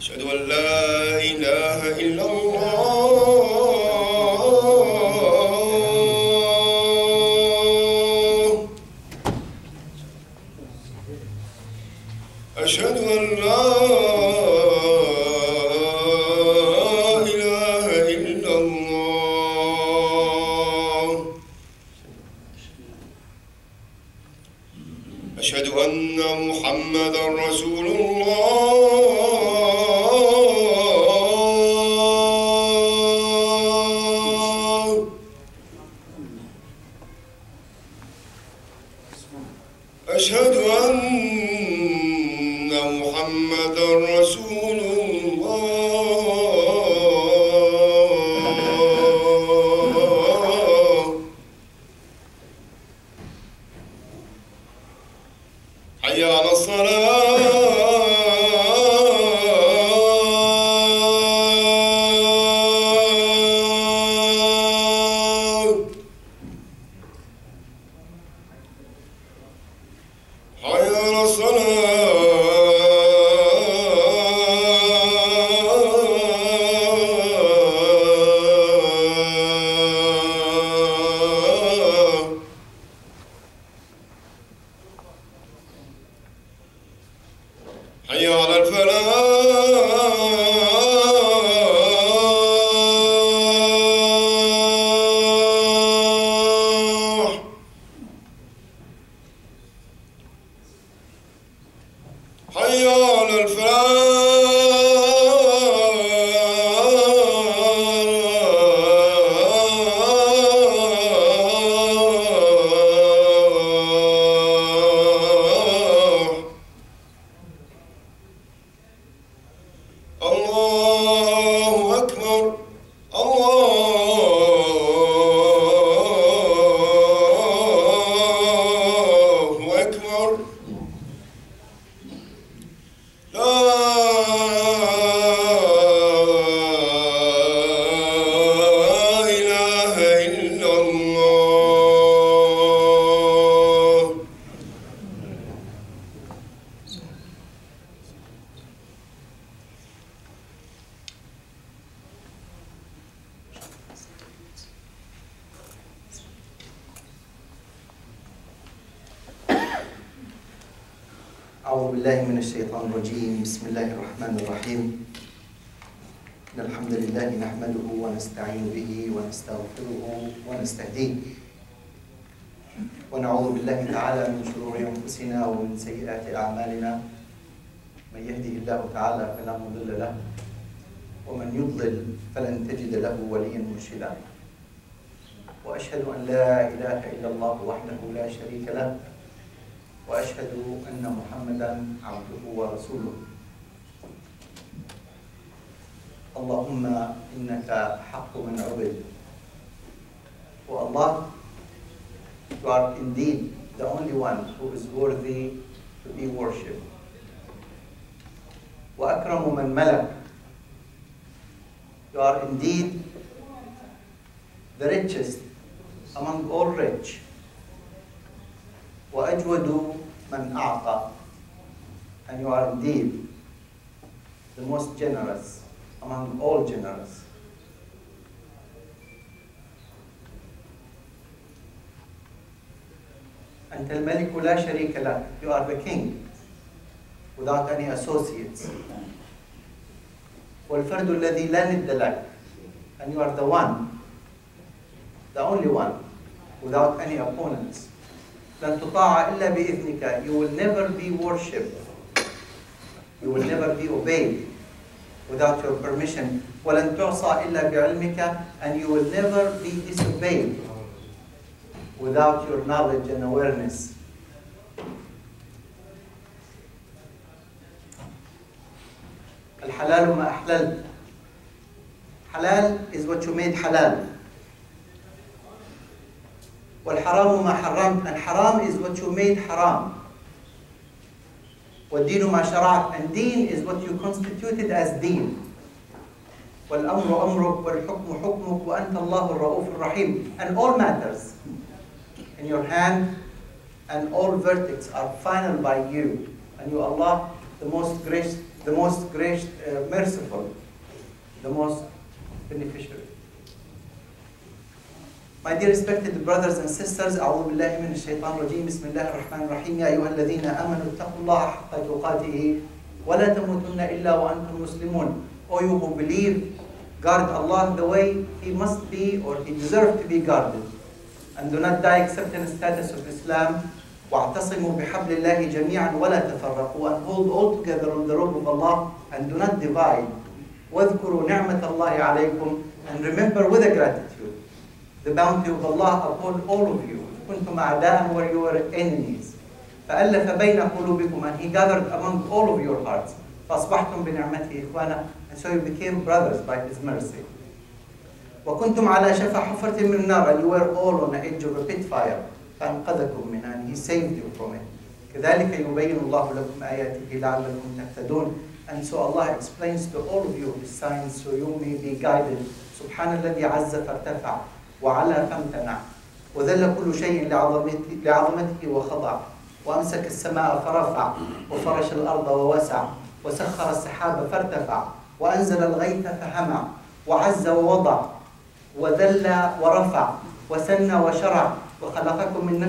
أشهد أن لا إله إلا الله أشهد أن لا إله إلا الله أشهد أن محمدًا رسول الله أشهد أن محمدًا رسول الله حي على الصلاة حي على الصلاة حي على الفلاح حي على الفلاح الله أكبر الله أكبر لا إله إلا الله أعوذ بالله من الشيطان الرجيم. بسم الله الرحمن الرحيم. إن الحمد لله نحمده ونستعين به ونستغفره ونستهديه ونعوذ بالله تعالى من شرور أنفسنا ومن سيئات أعمالنا. من يهده الله تعالى فلا مضل له ومن يضلل فلن تجد له وليا مرشدا. وأشهد أن لا إله إلا الله وحده لا شريك له وأشهد أن محمدًا عبده ورسوله. اللهم إنك حق من عبد. O Allah, you are indeed the only one who is worthy to be worshipped. وأكرم من ملك. You are indeed the richest among all rich. وأجود من أعطى. And you are indeed the most generous among all generous. أنت الملك لا شريك لك. You are the king without any associates. والفرد الذي لا ند لك. And you are the one, the only one, without any opponents. لن تطاع إلا بإذنك. You will never be worshipped. You will never be obeyed without your permission. ولن تعصى إلا بعلمك. And you will never be disobeyed without your knowledge and awareness. الحلال ما أحللت. Halal is what you made halal. والحرام ما حرمت. And haram is what you made haram. والدين ما شرعت. And deen is what you constituted as deen. والأمر أمرك والحكم حكمك وأنت الله الرؤوف الرحيم. And all matters in your hand and all verdicts are final by you. And you Allah, the most the most merciful, the most beneficiary. My dear respected brothers and sisters, أعوذ بالله من الشيطان الرجيم بسم الله الرحمن الرحيم يا أيها الذين آمنوا اتقوا الله حق تقاته ولا تموتن إلا وأنتم مسلمون. O you who believe, guard Allah the way He must be or He deserves to be guarded, and do not die except in the status of Islam. واعتصموا بحبل الله جميعا ولا تفرقوا, and hold all together on the rope of Allah and do not divide. واذكروا نعمة الله عليكم, and remember with a gratitude the bounty of Allah upon all of you. كنتم أعداء where you were enemies. فألف بين قلوبكم, and He gathered among all of your hearts. فأصبحتم بنعمته إخوانا, and so you became brothers by His mercy. وكنتم على شفا حفرة من النار, and you were all on the edge of a pit fire. فأنقذكم منها, and He saved you from it. كذلك يبين الله لكم آياته لعلكم تهتدون. And so Allah explains to all of you His signs so you may be guided. سبحان الذي عز فارتفع وعلى فامتنع وذل كل شيء لعظمته وخضع وأمسك السماء فرفع وفرش الأرض ووسع وسخر السحاب فارتفع وأنزل الغيث فهمع وعز ووضع وذل ورفع وسن وشرع وخلقكم من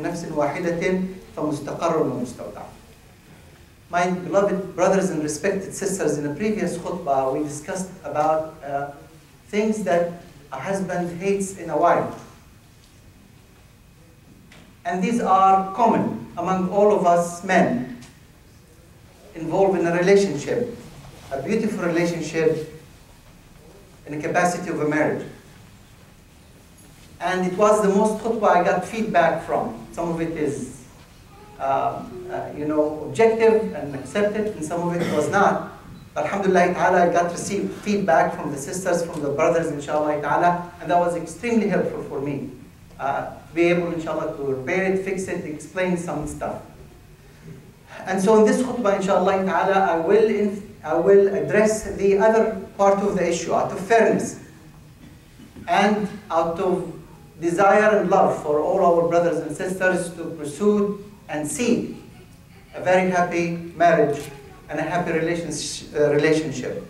نفس واحدة فمستقر ومستودع. My beloved brothers and respected sisters, in a previous khutbah we discussed about things that a husband hates in a wife. And these are common among all of us men involved in a relationship, a beautiful relationship in the capacity of a marriage. And it was the most khutbah I got feedback from. Some of it is objective and accepted, and some of it was not. Alhamdulillah ta'ala, I got to receive feedback from the sisters, from the brothers, inshallah ta'ala, and that was extremely helpful for me. To be able, inshallah, to repair it, fix it, explain some stuff. And so in this khutbah, inshallah ta'ala, I will address the other part of the issue out of fairness and out of desire and love for all our brothers and sisters to pursue and seek a very happy marriage and a happy relationship.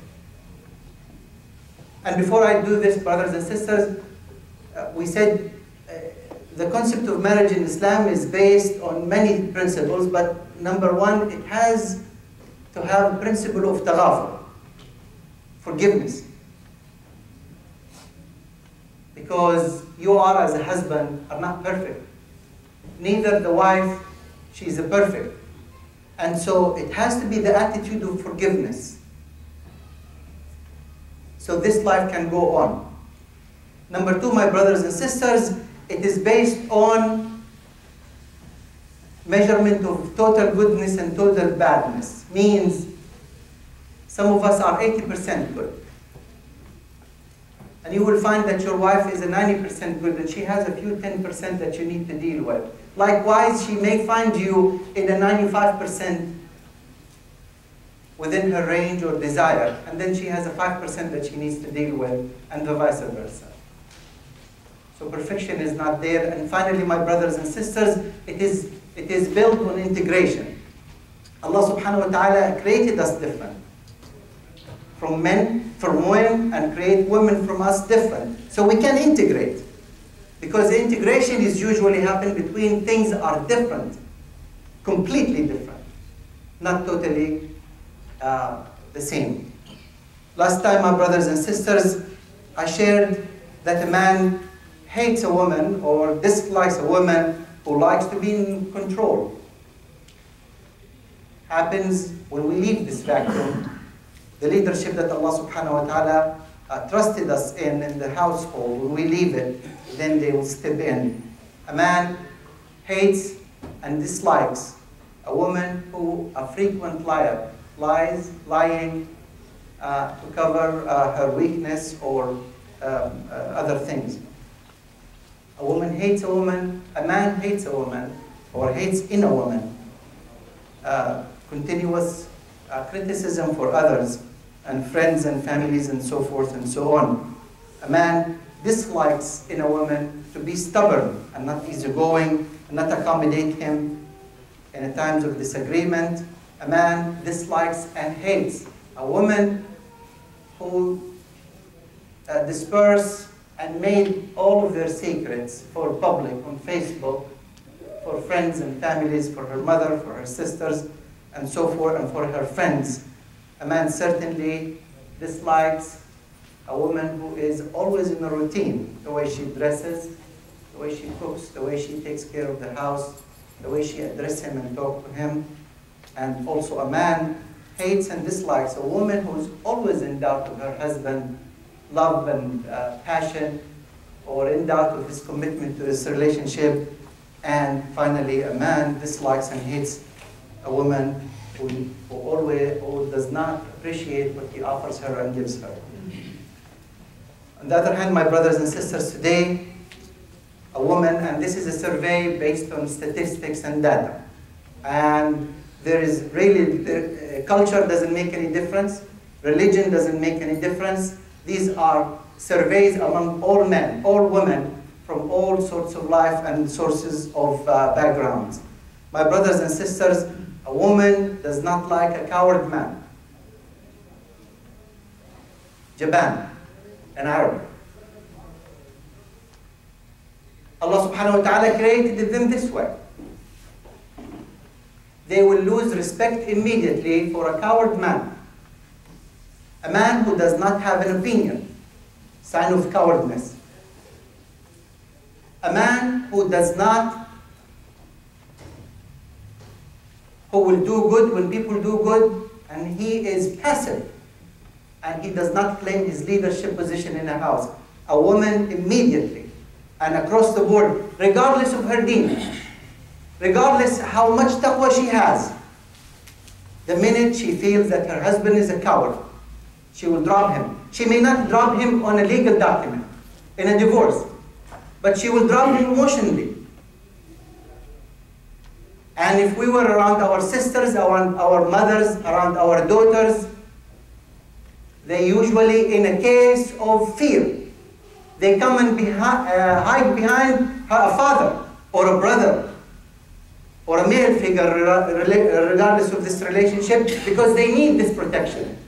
And before I do this, brothers and sisters, we said the concept of marriage in Islam is based on many principles, but number one, it has to have a principle of taghafur, forgiveness. Because you are, as a husband, are not perfect. Neither the wife, she is perfect. And so it has to be the attitude of forgiveness. So this life can go on. Number two, my brothers and sisters, it is based on measurement of total goodness and total badness. Means some of us are 80% good. And you will find that your wife is a 90% good and she has a few 10% that you need to deal with. Likewise, she may find you in a 95% within her range or desire, and then she has a 5% that she needs to deal with, and the vice versa. So perfection is not there. And finally, my brothers and sisters, it is built on integration. Allah subhanahu wa ta'ala created us different. From women, and create women from us different. So we can integrate. Because integration is usually happening between things that are different, completely different, not totally the same. Last time, my brothers and sisters, I shared that a man hates a woman or dislikes a woman who likes to be in control. Happens when we leave this vacuum. The leadership that Allah subhanahu wa ta'ala trusted us in the household, when we leave it, then they will step in. A man hates and dislikes a woman who a frequent liar, lying to cover her weakness or other things. A woman hates a woman, a man hates a woman, or hates in a woman. Continuous criticism for others, and friends and families and so forth and so on. A man dislikes in a woman to be stubborn and not easygoing, and not accommodate him in times of disagreement, a man dislikes and hates a woman who dispersed and made all of their secrets for public on Facebook, for friends and families, for her mother, for her sisters, and so forth, and for her friends. A man certainly dislikes a woman who is always in a routine, the way she dresses, the way she cooks, the way she takes care of the house, the way she addresses him and talks to him. And also a man hates and dislikes a woman who is always in doubt of her husband's love and passion, or in doubt of his commitment to this relationship. And finally, a man dislikes and hates a woman who does not appreciate what he offers her and gives her. On the other hand, my brothers and sisters, today, a woman, and this is a survey based on statistics and data, and there is really, culture doesn't make any difference, religion doesn't make any difference. These are surveys among all men, all women, from all sorts of life and sources of backgrounds. My brothers and sisters, a woman does not like a coward man. Japan, an Arab. Allah subhanahu wa ta'ala created them this way. They will lose respect immediately for a coward man. A man who does not have an opinion, sign of cowardness. A man who will do good when people do good, and he is passive, and he does not claim his leadership position in a house. A woman immediately, and across the board, regardless of her deen, regardless how much taqwa she has, the minute she feels that her husband is a coward, she will drop him. She may not drop him on a legal document, in a divorce, but she will drop him emotionally. And if we were around our sisters, our mothers, around our daughters, they usually, in a case of fear, they come and hide behind a father or a brother or a male figure, regardless of this relationship, because they need this protection.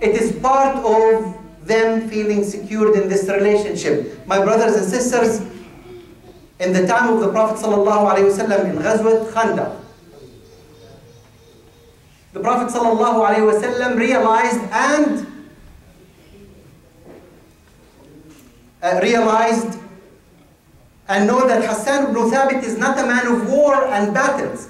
It is part of them feeling secured in this relationship. My brothers and sisters, in the time of the Prophet ﷺ in Ghazwat Khandaq, the Prophet ﷺ realized and know that Hassan ibn Thabit is not a man of war and battles.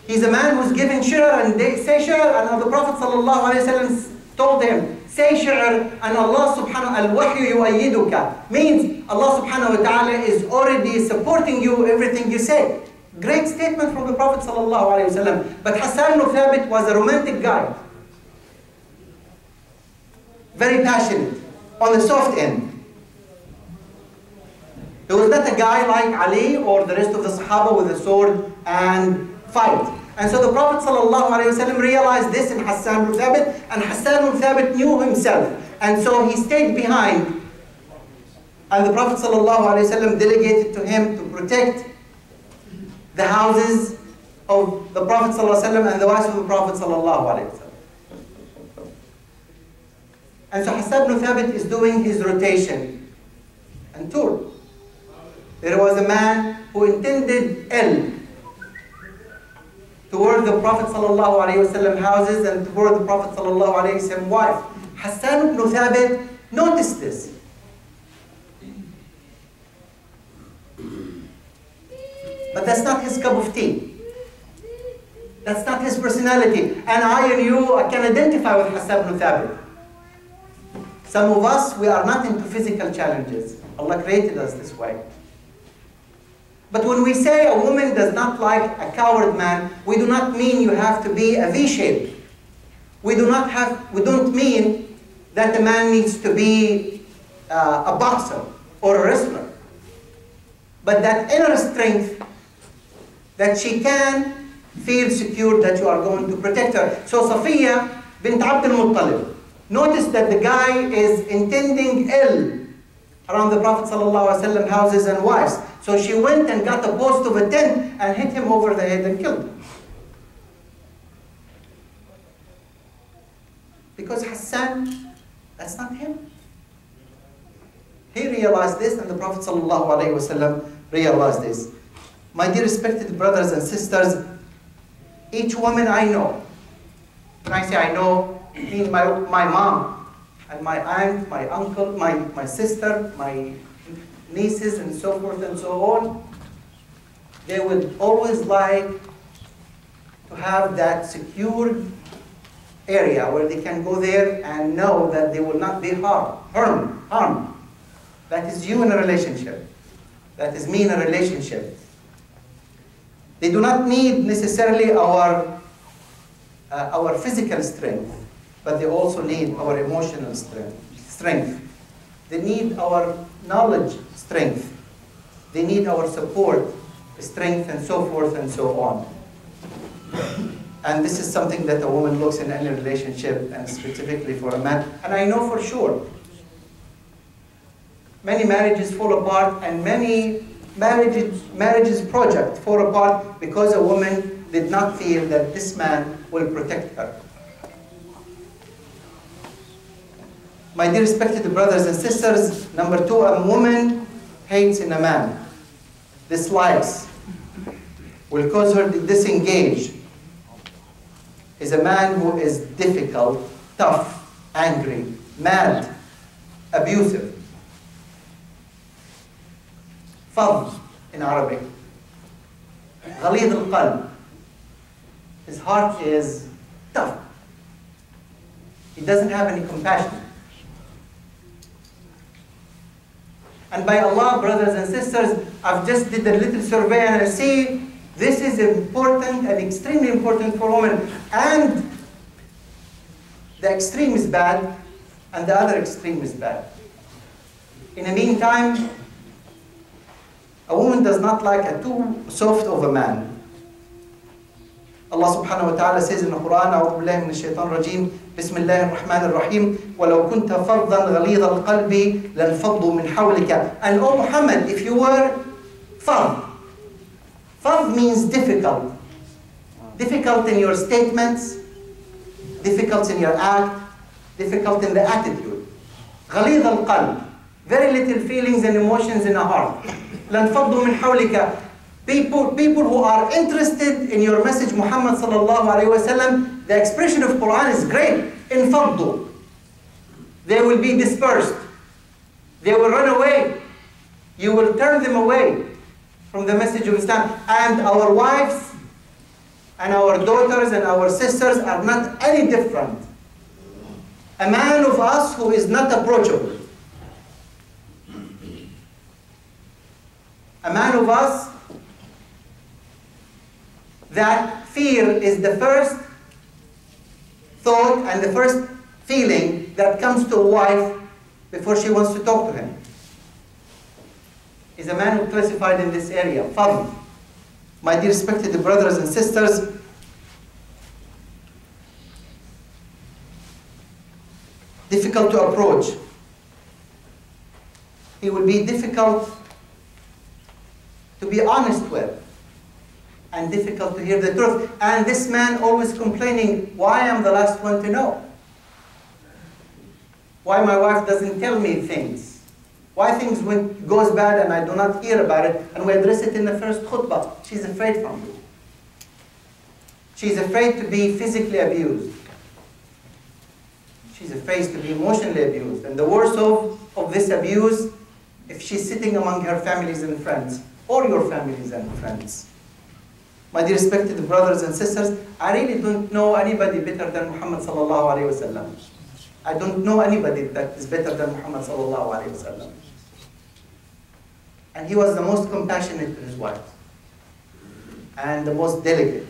He's a man who's giving shi'r, and they say shi'r, and the Prophet ﷺ told him, say shi'r, and Allah subhanahu al-wahyu yu'ayyiduka, means Allah subhanahu wa ta'ala is already supporting you, everything you say. Great statement from the Prophet ﷺ. But Hassan ibn Thabit was a romantic guy. Very passionate, on the soft end. He was not a guy like Ali or the rest of the Sahaba with a sword and fight. And so the Prophet ﷺ realized this in Hassan ibn Thabit, and Hassan ibn Thabit knew himself. And so he stayed behind. And the Prophet ﷺ delegated to him to protect the houses of the Prophet ﷺ and the wives of the Prophet ﷺ. And so Hassan ibn Thabit is doing his rotation and tour. There was a man who intended ill toward the Prophet ﷺ houses and toward the Prophet ﷺ wife. Hassan ibn Thabit noticed this. But that's not his cup of tea. That's not his personality. And I and you can identify with Hassan ibn Thabit. Some of us, we are not into physical challenges. Allah created us this way. But when we say a woman does not like a coward man, we do not mean you have to be a V-shape. We don't mean that a man needs to be a boxer or a wrestler. But that inner strength, that she can feel secure that you are going to protect her. So Safiya bint Abd al-Muttalib, notice that the guy is intending ill around the Prophet ﷺ houses and wives. So she went and got a post of a tent and hit him over the head and killed him. Because Hassan, that's not him. He realized this, and the Prophet ﷺ realized this. My dear respected brothers and sisters, each woman I know, when I say I know, I mean my mom, and my aunt, my uncle, my sister, my nieces, and so forth and so on, they would always like to have that secured area where they can go there and know that they will not be harmed. That is you in a relationship. That is me in a relationship. They do not need necessarily our physical strength, but they also need our emotional strength. They need our knowledge strength. They need our support strength, and so forth and so on. And this is something that a woman looks in any relationship, and specifically for a man. And I know for sure, many marriages fall apart, and many marriages project fall apart because a woman did not feel that this man will protect her. My dear respected brothers and sisters, number two, a woman hates in a man, dislikes, will cause her to disengage, is a man who is difficult, tough, angry, mad, abusive. فظ in Arabic. غليظ القلب. His heart is tough. He doesn't have any compassion. And by Allah, brothers and sisters, I've just did a little survey and I see this is important and extremely important for women. And the extreme is bad, and the other extreme is bad. In the meantime, a woman does not like a too soft of a man. Allah subhanahu wa ta'ala says in the Quran, أعوذ بالله من الشيطان الرجيم, بسم الله الرحمن الرحيم, ولو كنت فظا غليظ القلب لانفضوا من حولك. And oh Muhammad, if you were fadh means difficult. Difficult in your statements, difficult in your act, difficult in the attitude. غليظ القلب, very little feelings and emotions in a heart. لانفضوا من حولك. People who are interested in your message, Muhammad sallallahu alayhi wa sallam, the expression of Quran is great. انفضوا. They will be dispersed. They will run away. You will turn them away from the message of Islam. And our wives and our daughters and our sisters are not any different. A man of us who is not approachable. A man of us that fear is the first thought and the first feeling that comes to a wife before she wants to talk to him. Is a man who classified in this area, fadh. My dear respected brothers and sisters, difficult to approach. He will be difficult to be honest with, and difficult to hear the truth. And this man always complaining, why I'm the last one to know? Why my wife doesn't tell me things? Why things goes bad and I do not hear about it, and we address it in the first khutbah? She's afraid from you. She's afraid to be physically abused. She's afraid to be emotionally abused. And the worst of this abuse, if she's sitting among her families and friends, or your families and friends. My dear respected brothers and sisters, I really don't know anybody better than Muhammad sallallahu alayhi wa sallam. I don't know anybody that is better than Muhammad sallallahu alayhi wa sallam. And he was the most compassionate to his wife, and the most delicate,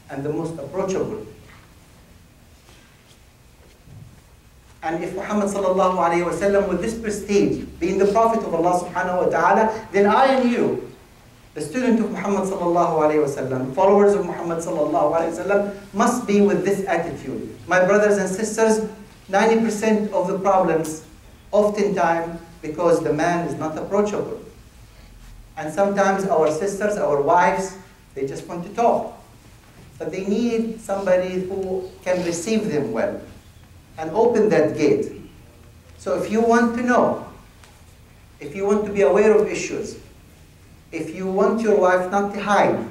and the most approachable. And if Muhammad sallallahu alayhi wa sallam with this prestige, being the Prophet of Allah subhanahu wa ta'ala, then I and you, the student of Muhammad sallallahu alayhi wa sallam, followers of Muhammad sallallahu alayhi wa sallam, must be with this attitude. My brothers and sisters, 90% of the problems, oftentimes, because the man is not approachable. And sometimes our sisters, our wives, they just want to talk. But they need somebody who can receive them well and open that gate. So if you want to know, if you want to be aware of issues, if you want your wife not to hide,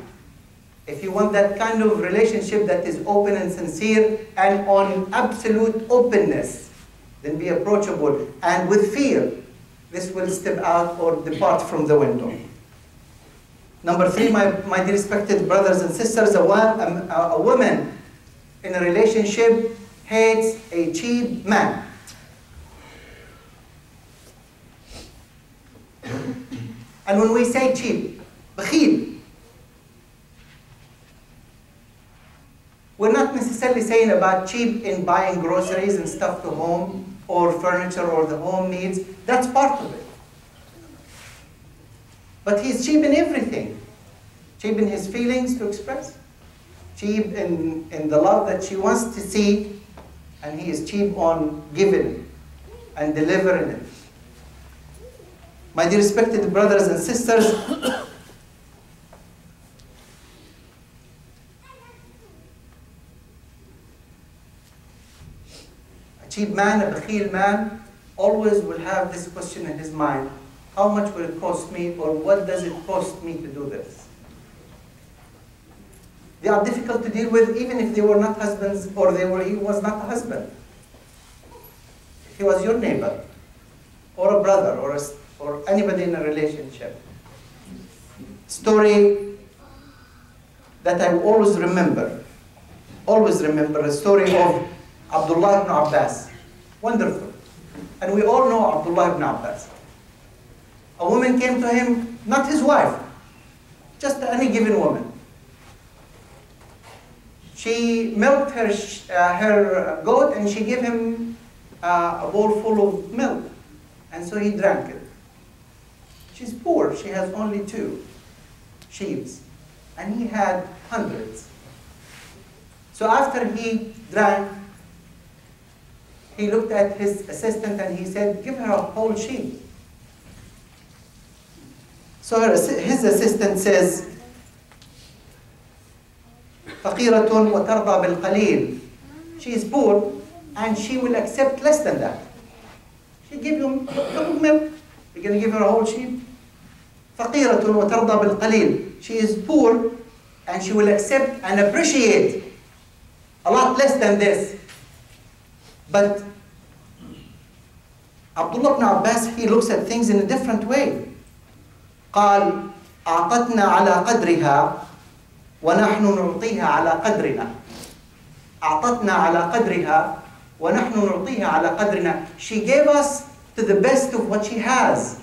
if you want that kind of relationship that is open and sincere and on absolute openness, then be approachable. And with fear, this will step out or depart from the window. Number 3, my dear respected brothers and sisters, a woman in a relationship hates a cheap man. And when we say cheap, bakhil, we're not necessarily saying about cheap in buying groceries and stuff to home or furniture or the home needs. That's part of it. But he's cheap in everything. Cheap in his feelings to express. Cheap in the love that she wants to see. And he is cheap on giving and delivering it. My dear respected brothers and sisters, a cheap man, a bakhil man, always will have this question in his mind: how much will it cost me, or what does it cost me to do this? They are difficult to deal with, even if they were not husbands or he was not a husband. If he was your neighbor, or a brother, or anybody in a relationship. Story that I always remember a story of Abdullah ibn Abbas. Wonderful. And we all know Abdullah ibn Abbas. A woman came to him, not his wife, just any given woman. She milked her goat and she gave him a bowl full of milk. And so he drank it. She's poor, she has only 2 sheep, and he had hundreds. So after he drank, he looked at his assistant and he said, give her a whole sheep. So his assistant says, فَقِيرَةٌ وَتَرْضَى بِالْقَلِيلِ. She is poor and she will accept less than that. She give him a cup of milk. You're going to give her a whole sheep? فَقِيرَةٌ وَتَرْضَى بِالْقَلِيلِ. She is poor and she will accept and appreciate a lot less than this. But Abdullah ibn Abbas, he looks at things in a different way. قال أعطتنا على قدرها ونحن نعطيها على قدرنا. أعطتنا على قدرها ونحن نعطيها على قدرنا. She gave us to the best of what she has.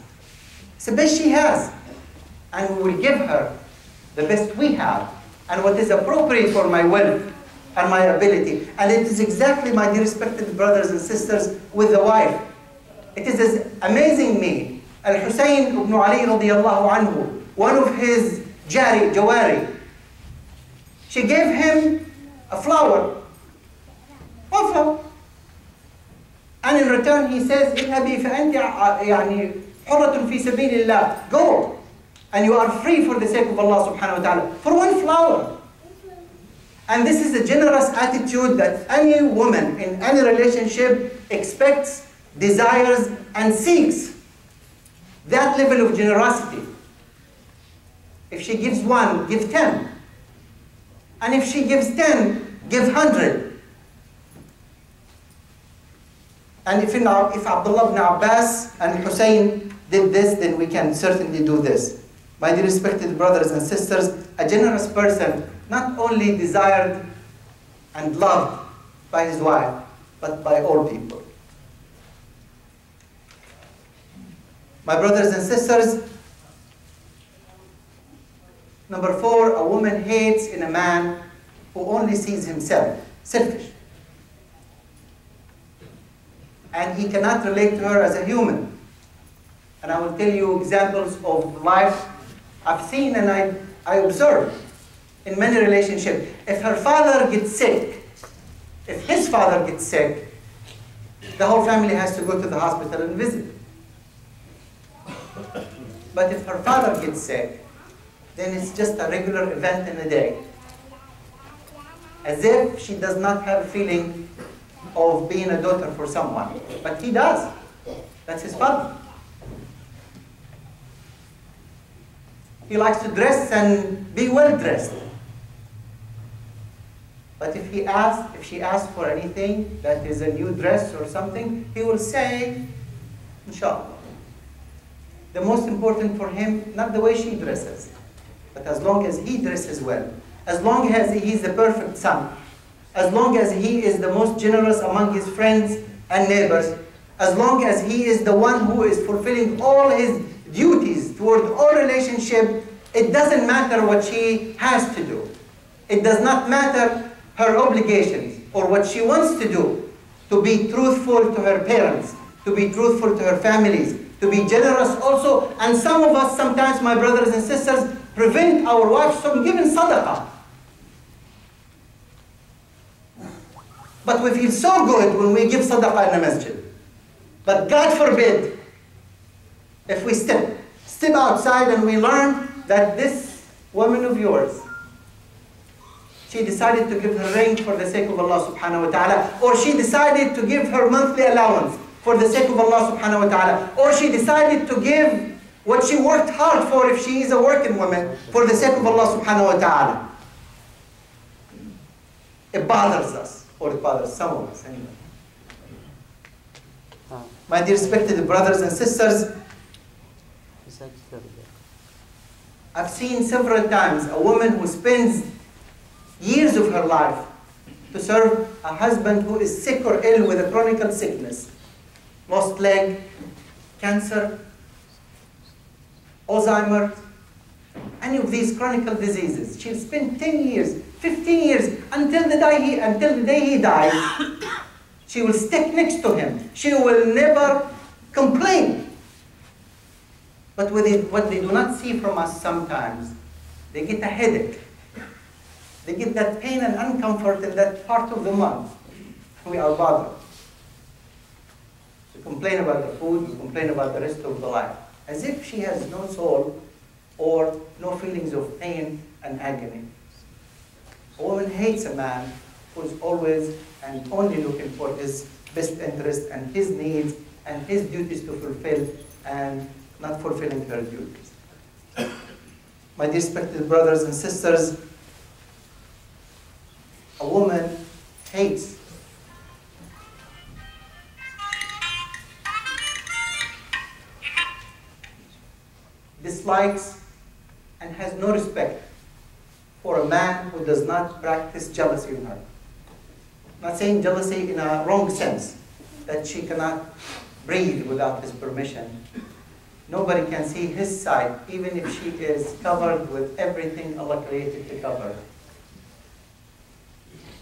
It's the best she has. And we will give her the best we have and what is appropriate for my wealth and my ability. And it is exactly, my dear respected brothers and sisters, with the wife. It is amazing me. Al-Husayn ibn Ali radiallahu anhu, one of his jawari, she gave him a flower, one flower. And in return he says, اذهبي فأنت يعني حرة في سبيل الله. Go, and you are free for the sake of Allah subhanahu wa ta'ala. For one flower. And this is a generous attitude that any woman in any relationship expects, desires, and seeks. That level of generosity. If she gives 1, give 10. And if she gives 10, give 100. And if Abdullah ibn Abbas and Hussein did this, then we can certainly do this. My dear respected brothers and sisters, a generous person not only desired and loved by his wife, but by all people. My brothers and sisters, number 4, a woman hates in a man who only sees himself, selfish. And he cannot relate to her as a human. And I will tell you examples of life I've seen and I observe in many relationships. If her father gets sick, if his father gets sick, the whole family has to go to the hospital and visit. But if her father gets sick, then it's just a regular event in a day. As if she does not have a feeling of being a daughter for someone. But he does. That's his father. He likes to dress and be well dressed. But if she asks for anything that is a new dress or something, he will say, inshallah. The most important for him, not the way she dresses, but as long as he dresses well, as long as he's the perfect son, as long as he is the most generous among his friends and neighbors, as long as he is the one who is fulfilling all his duties toward all relationship, it doesn't matter what she has to do. It does not matter her obligations or what she wants to do, to be truthful to her parents, to be truthful to her families, to be generous also. And some of us sometimes, my brothers and sisters, prevent our wives from giving sadaqah. But we feel so good when we give sadaqah in the masjid. But God forbid, if we step outside and we learn that this woman of yours, she decided to give her ring for the sake of Allah subhanahu wa ta'ala, or she decided to give her monthly allowance for the sake of Allah subhanahu wa ta'ala, or she decided to give what she worked hard for if she is a working woman for the sake of Allah subhanahu wa ta'ala. It bothers us, or it bothers some of us anyway. My dear respected brothers and sisters, I've seen several times a woman who spends years of her life to serve a husband who is sick or ill with a chronic sickness, lost leg, cancer, Alzheimer's, any of these chronic diseases. She'll spend 10 years, 15 years, until the day he dies. She will stick next to him. She will never complain. But what they do not see from us sometimes, they get a headache. They get that pain and uncomfort in that part of the month. We are bothered. We complain about the food, we complain about the rest of the life, as if she has no soul or no feelings of pain and agony. A woman hates a man who is always and only looking for his best interest and his needs and his duties to fulfill and not fulfilling her duties. My dear respected brothers and sisters, a woman hates dislikes and has no respect for a man who does not practice jealousy in her. I'm not saying jealousy in a wrong sense, that she cannot breathe without his permission. Nobody can see his side, even if she is covered with everything Allah created to cover.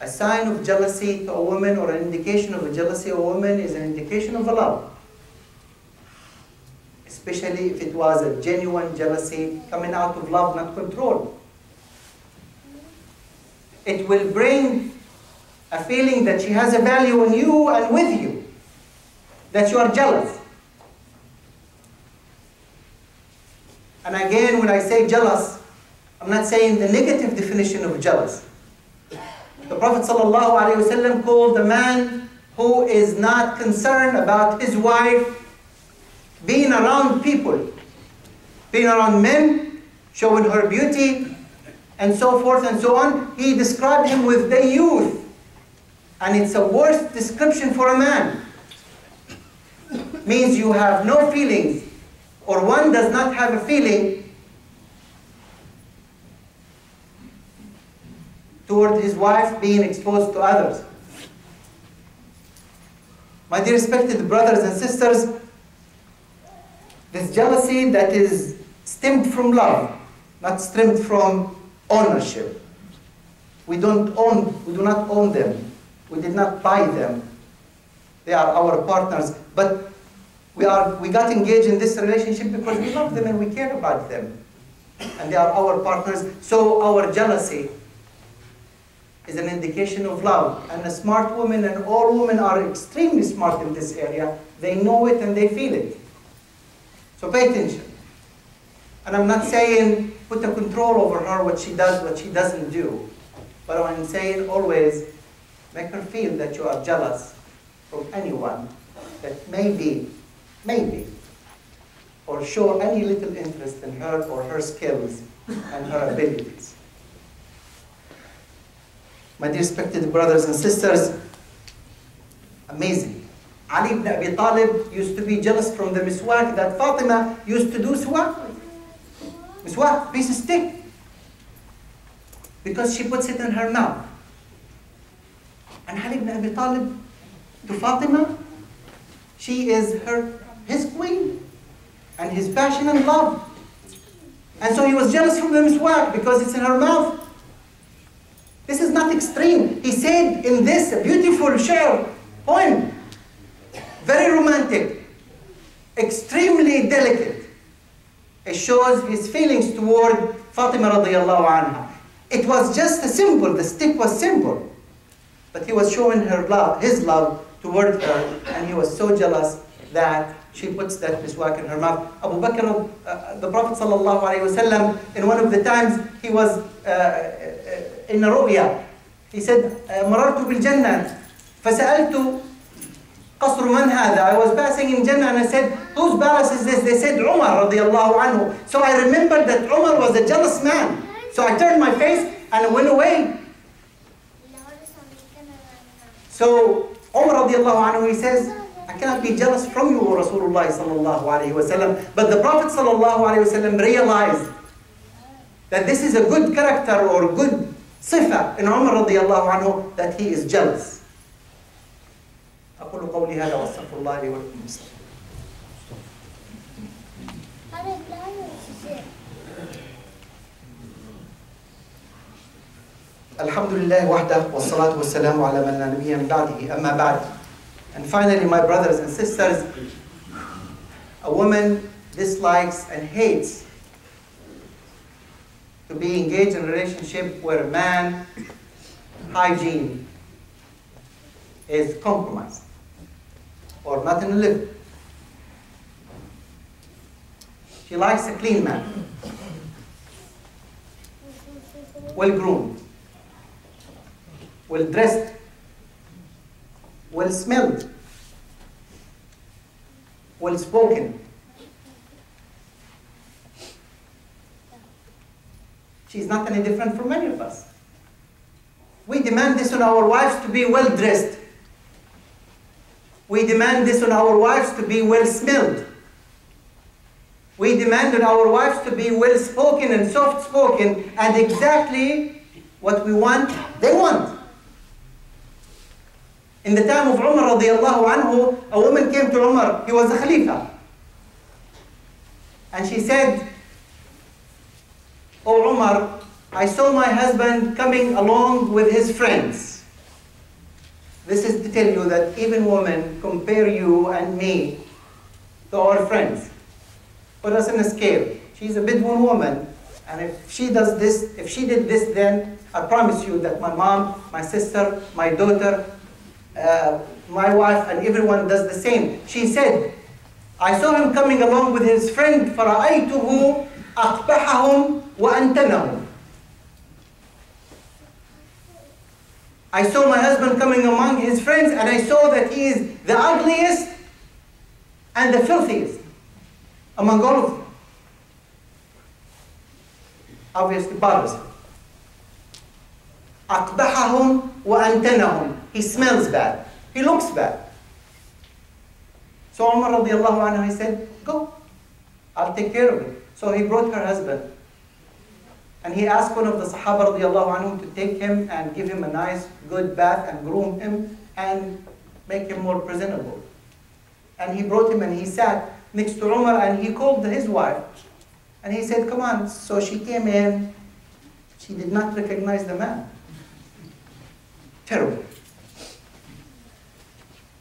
A sign of jealousy to a woman, or an indication of a jealousy of a woman, is an indication of a love. Especially if it was a genuine jealousy coming out of love, not control. It will bring a feeling that she has a value in you and with you, that you are jealous. And again, when I say jealous, I'm not saying the negative definition of jealous. The Prophet ﷺ called a man who is not concerned about his wife being around people, being around men, showing her beauty, and so forth and so on. He described him with the youth. And it's a worse description for a man. Means you have no feelings, or one does not have a feeling toward his wife being exposed to others. My dear respected brothers and sisters, this jealousy that is stemmed from love, not stemmed from ownership. We do not own them. We did not buy them. They are our partners. But we got engaged in this relationship because we love them and we care about them. And they are our partners. So our jealousy is an indication of love. And a smart woman, and all women are extremely smart in this area, they know it and they feel it. So pay attention. And I'm not saying put a control over her, what she does, what she doesn't do. But I'm saying always make her feel that you are jealous from anyone that maybe, or show any little interest in her or her skills and her abilities. My dear respected brothers and sisters, amazing. Ali ibn Abi Talib used to be jealous from the miswak that Fatima used to do swak. Miswak, piece of stick. Because she puts it in her mouth. And Ali ibn Abi Talib, to Fatima, she is his queen and his passion and love. And so he was jealous from the miswak because it's in her mouth. This is not extreme. He said in this beautiful share poem, very romantic, extremely delicate. It shows his feelings toward Fatima radiallahu anha. It was just a symbol, the stick was simple. But he was showing her love, his love toward her, and he was so jealous that she puts that miswak in her mouth. Abu Bakr, the Prophet sallallahu alaihi wasallam, in one of the times he was in a ru'ya. He said, "Marartu bil Jannah, فسألت قصر من هذا?" I was passing in Jannah and I said, "Whose palace is this?" They said, "Umar radiallahu anhu." So I remembered that Umar was a jealous man. So I turned my face and I went away. So Umar radiallahu anhu, he says, "I cannot be jealous from you, O Rasulullah sallallahu alayhi wa sallam." But the Prophet sallallahu alayhi wa sallam realized that this is a good character or good sifa in Umar radiallahu anhu, that he is jealous. أقول قولي هذا وأستغفر الله لي ولكم. الحمد لله وحده والصلاة والسلام على من لا نبي من بعده أما بعد. And finally, my brothers and sisters, a woman dislikes and hates to be engaged in a relationship where a man hygiene is compromised or not in a live. She likes a clean man, well-groomed, well-dressed, well-smelled, well-spoken. She's not any different from many of us. We demand this on our wives to be well-dressed. We demand this on our wives to be well-smelled. We demand on our wives to be well-spoken and soft-spoken, and exactly what we want, they want. In the time of Umar radiallahu anhu, a woman came to Umar, he was a Khalifa. And she said, "Oh Umar, I saw my husband coming along with his friends." This is to tell you that even women compare you and me to our friends. Put us in a scale. She's a Bedouin woman, and if she does this, if she did this, then I promise you that my mom, my sister, my daughter, my wife, and everyone does the same. She said, "I saw him coming along with his friend, فَرَأَيْتُهُ أَقْبَحَهُمْ وَأَنْتَنَهُمْ." I saw my husband coming among his friends, and I saw that he is the ugliest and the filthiest among all of them. Obviously bothers him. أَقْبَحَهُمْ وَأَنْتَنَهُمْ. He smells bad. He looks bad. So Umar radiallahu anhu, he said, "Go, I'll take care of it." So he brought her husband. And he asked one of the Sahaba radiallahu anhum to take him and give him a nice, good bath and groom him and make him more presentable. And he brought him and he sat next to Umar and he called his wife. And he said, "Come on." So she came in. She did not recognize the man. Terrible.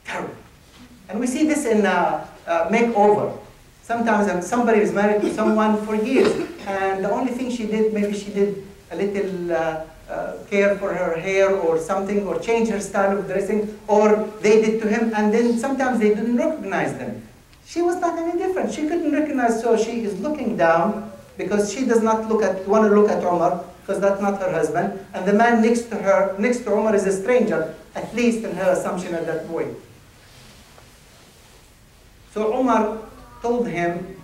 Terrible. And we see this in makeover. Sometimes somebody is married to someone for years, and the only thing she did, maybe she did a little care for her hair or something, or change her style of dressing, or they did to him, and then sometimes they didn't recognize them. She was not any different. She couldn't recognize, so she is looking down because she does not want to look at Umar, because that's not her husband, and the man next to Umar is a stranger, at least in her assumption at that point. So Umar told him,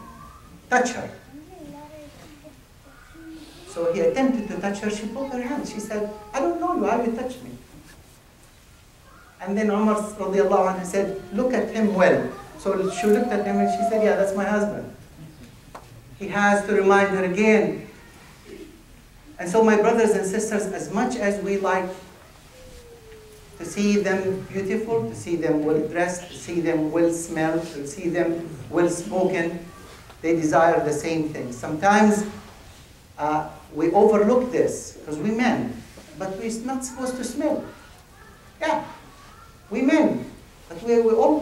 touch her. So he attempted to touch her. She pulled her hand. She said, I don't know you. How you touch me? And then Umar radiallahu anhu said, look at him well. So she looked at him and she said, yeah, that's my husband. He has to remind her again. And so my brothers and sisters, as much as we like to see them beautiful, to see them well dressed, to see them well smelled, to see them well spoken, they desire the same thing. Sometimes we overlook this because we men, but we're not supposed to smell. Yeah, we men, but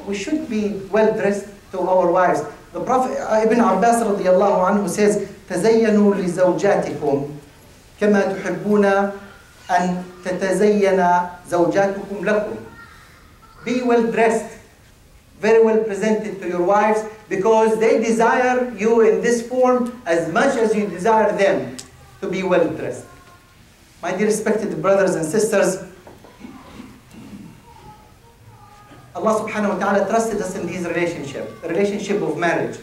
we should be well dressed to our wives. The Prophet Ibn Abbas radiallahu anhu says, تزينوا لزوجاتكم كما تحبون أن تتزين زوجاتكم لكم. Be well dressed, very well presented to your wives, because they desire you in this form as much as you desire them to be well dressed. My dear respected brothers and sisters, Allah subhanahu wa ta'ala trusted us in this relationship, the relationship of marriage.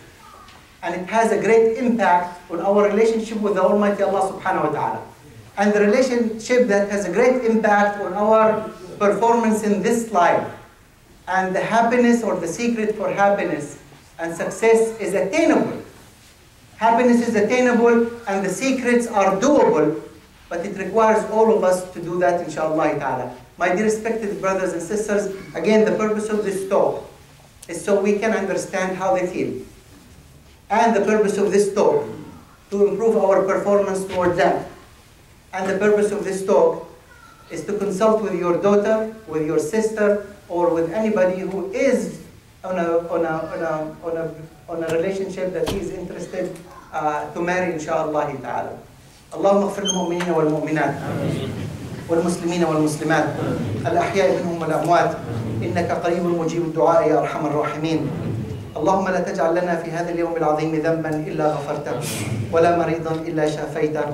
And it has a great impact on our relationship with the Almighty Allah subhanahu wa ta'ala. And the relationship that has a great impact on our performance in this life. And the happiness or the secret for happiness and success is attainable. Happiness is attainable and the secrets are doable, but it requires all of us to do that, inshallah ta'ala. My dear respected brothers and sisters, again, the purpose of this talk is so we can understand how they feel. And the purpose of this talk, to improve our performance toward them. And the purpose of this talk is to consult with your daughter, with your sister, or with anybody who is on a relationship that he is interested to marry, inshallah ta'ala. اللهم اغفر للمؤمنين والمؤمنات والمسلمين والمسلمات الأحياء منهم والأموات إنك قريب مجيب الدعاء يا أرحم الراحمين. اللهم لا تجعل لنا في هذا اليوم العظيم ذنبا إلا غفرته، ولا مريضا إلا شافيته،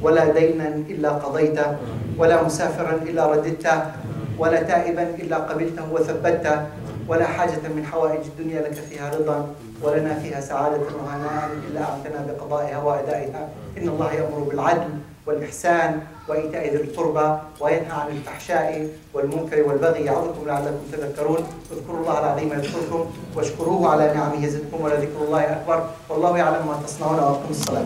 ولا دينا إلا قضيته، ولا مسافرا إلا رددته، ولا تائبا إلا قبلته وثبته، ولا حاجة من حوائج الدنيا لك فيها رضا ولنا فيها سعادة وهناء إلا أعتنا بقضائها وأدائها. إن الله يأمر بالعدل والإحسان وإيتاء ذي القربى وينهى عن الفحشاء والمنكر والبغي يعظكم لعلكم تذكرون. اذكروا الله العظيم يذكركم واشكروه على نعمه يزدكم ولذكر الله أكبر والله يعلم ما تصنعون وأقيموا الصلاة.